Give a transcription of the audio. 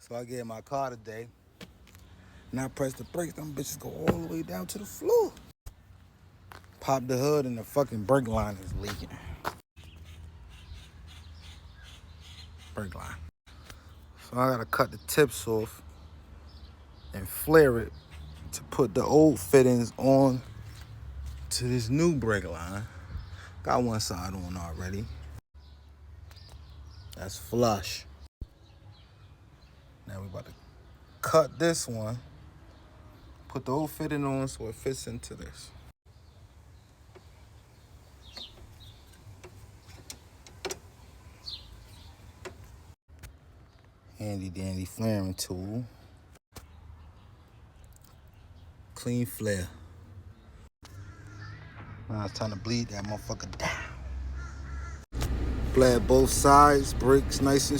So I get in my car today, and I press the brakes. Them bitches go all the way down to the floor. Pop the hood, and the fucking brake line is leaking. Brake line. So I gotta cut the tips off and flare it to put the old fittings on to this new brake line. Got one side on already. That's flush. Now we about to cut this one, put the old fitting on so it fits into this. Handy dandy flaring tool. Clean flare. Now it's time to bleed that motherfucker down. Flare both sides, brakes nice and